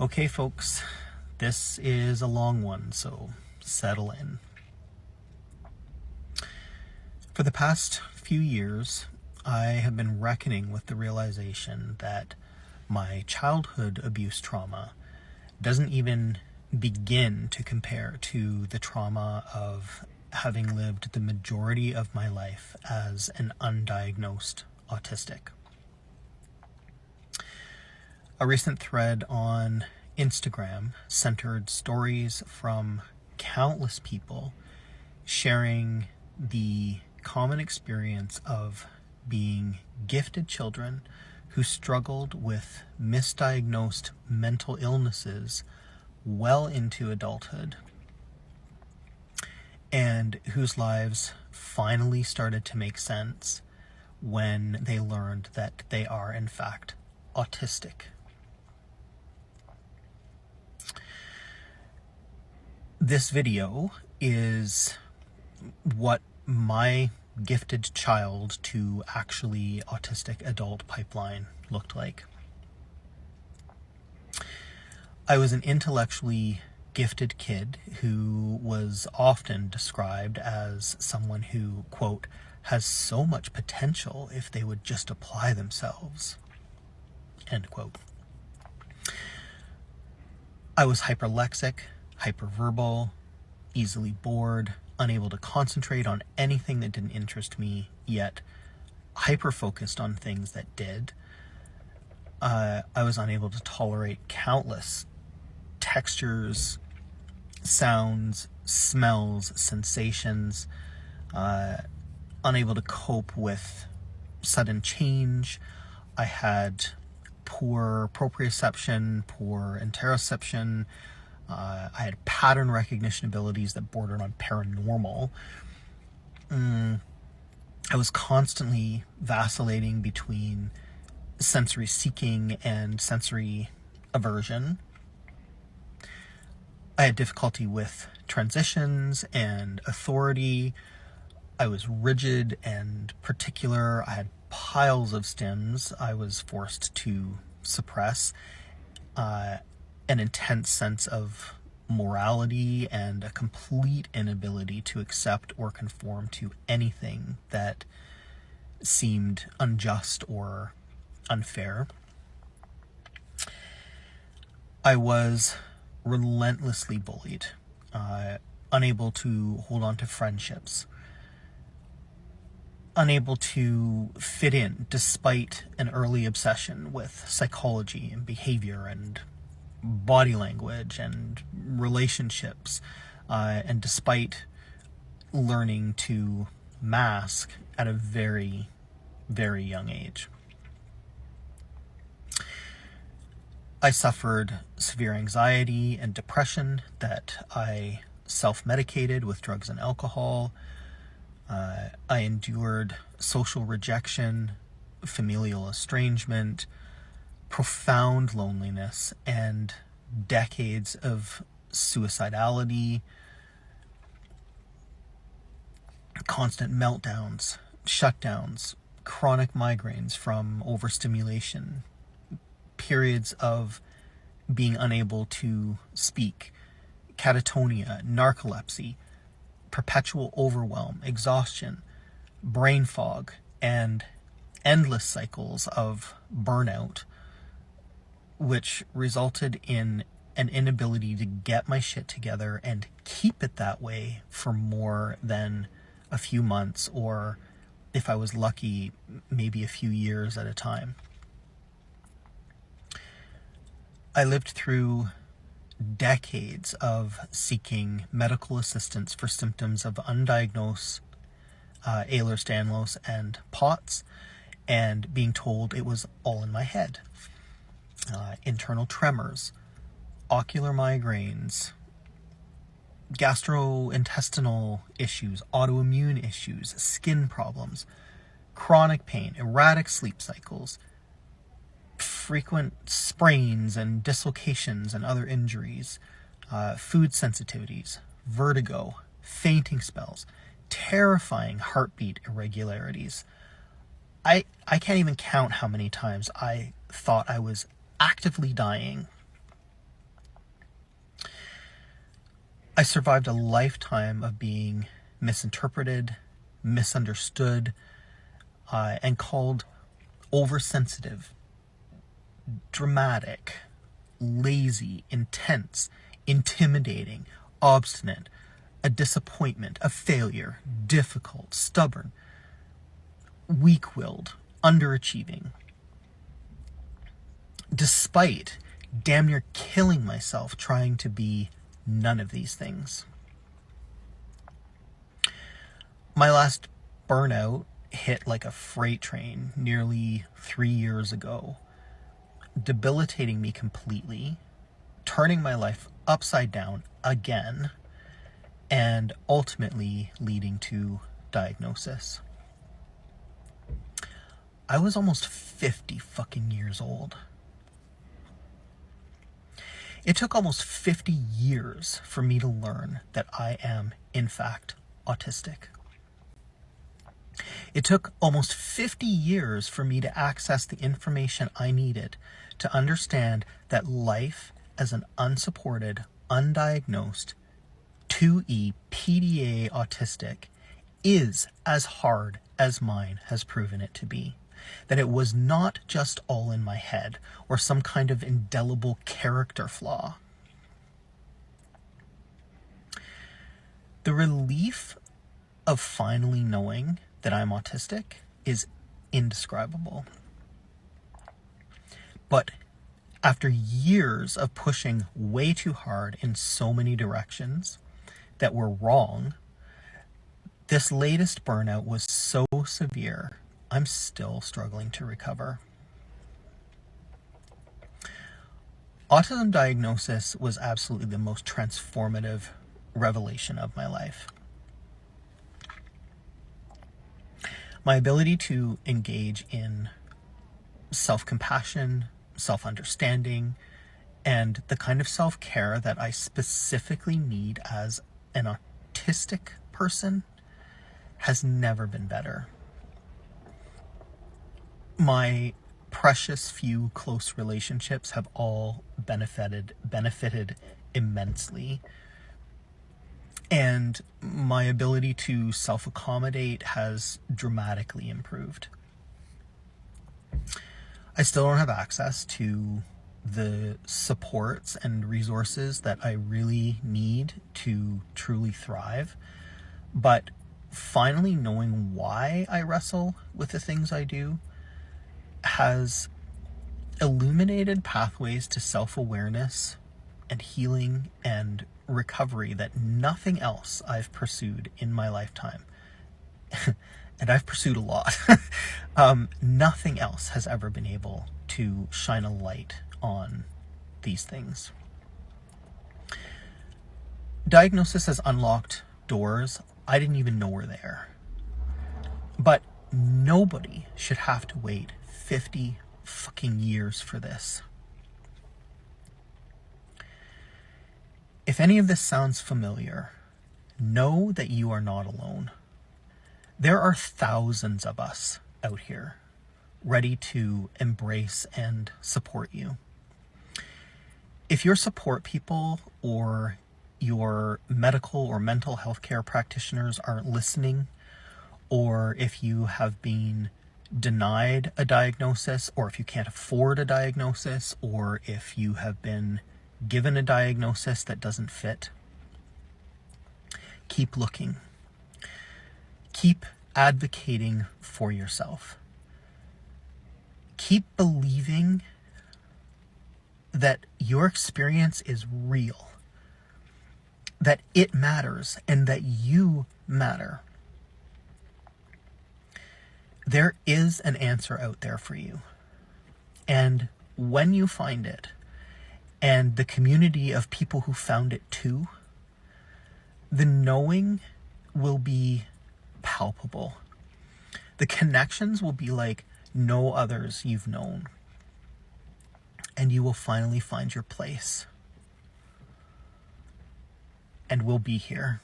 Okay, folks, this is a long one, so settle in. For the past few years, I have been reckoning with the realization that my childhood abuse trauma doesn't even begin to compare to the trauma of having lived the majority of my life as an undiagnosed autistic. A recent thread on Instagram centered stories from countless people sharing the common experience of being gifted children who struggled with misdiagnosed mental illnesses well into adulthood, and whose lives finally started to make sense when they learned that they are in fact autistic. This video is what my gifted child to actually autistic adult pipeline looked like. I was an intellectually gifted kid who was often described as someone who, quote, has so much potential if they would just apply themselves, end quote. I was hyperlexic, hyperverbal, easily bored, unable to concentrate on anything that didn't interest me, yet hyper-focused on things that did. I was unable to tolerate countless textures, sounds, smells, sensations, unable to cope with sudden change. I had poor proprioception, poor interoception. I had pattern recognition abilities that bordered on paranormal. I was constantly vacillating between sensory seeking and sensory aversion. I had difficulty with transitions and authority. I was rigid and particular. I had piles of stims I was forced to suppress. An intense sense of morality and a complete inability to accept or conform to anything that seemed unjust or unfair. I was relentlessly bullied, unable to hold on to friendships, unable to fit in despite an early obsession with psychology and behavior and body language and relationships, and despite learning to mask at a very, very young age. I suffered severe anxiety and depression that I self-medicated with drugs and alcohol. I endured social rejection, familial estrangement, profound loneliness, and decades of suicidality, constant meltdowns, shutdowns, chronic migraines from overstimulation, periods of being unable to speak, catatonia, narcolepsy, perpetual overwhelm, exhaustion, brain fog, and endless cycles of burnout, which resulted in an inability to get my shit together and keep it that way for more than a few months, or if I was lucky, maybe a few years at a time. I lived through decades of seeking medical assistance for symptoms of undiagnosed Ehlers-Danlos and POTS, and being told it was all in my head. Internal tremors, ocular migraines, gastrointestinal issues, autoimmune issues, skin problems, chronic pain, erratic sleep cycles, frequent sprains and dislocations and other injuries, food sensitivities, vertigo, fainting spells, terrifying heartbeat irregularities. I can't even count how many times I thought I was actively dying I survived a lifetime of being misinterpreted, misunderstood, and called oversensitive, dramatic, lazy, intense, intimidating, obstinate, a disappointment, a failure, difficult, stubborn, weak-willed, underachieving. Despite damn near killing myself trying to be none of these things. My last burnout hit like a freight train nearly 3 years ago, debilitating me completely, turning my life upside down again, and ultimately leading to diagnosis. I was almost 50 fucking years old. It took almost 50 years for me to learn that I am, in fact, autistic. It took almost 50 years for me to access the information I needed to understand that life as an unsupported, undiagnosed, 2E PDA autistic is as hard as mine has proven it to be. That it was not just all in my head or some kind of indelible character flaw. The relief of finally knowing that I'm autistic is indescribable. But after years of pushing way too hard in so many directions that were wrong, this latest burnout was so severe, I'm still struggling to recover. Autism diagnosis was absolutely the most transformative revelation of my life. My ability to engage in self-compassion, self-understanding, and the kind of self-care that I specifically need as an autistic person has never been better. My precious few close relationships have all benefited immensely. And my ability to self-accommodate has dramatically improved. I still don't have access to the supports and resources that I really need to truly thrive, but finally knowing why I wrestle with the things I do has illuminated pathways to self-awareness and healing and recovery that nothing else I've pursued in my lifetime, and I've pursued a lot, nothing else has ever been able to shine a light on these things. Diagnosis has unlocked doors I didn't even know were there. But nobody should have to wait 50 fucking years for this. If any of this sounds familiar, know that you are not alone. There are thousands of us out here ready to embrace and support you. If your support people or your medical or mental health care practitioners aren't listening, or if you have been denied a diagnosis, or if you can't afford a diagnosis, or if you have been given a diagnosis that doesn't fit, keep looking. Keep advocating for yourself. Keep believing that your experience is real, that it matters, and that you matter. There is an answer out there for you. And when you find it, and the community of people who found it too, the knowing will be palpable. The connections will be like no others you've known. And you will finally find your place. And we'll be here.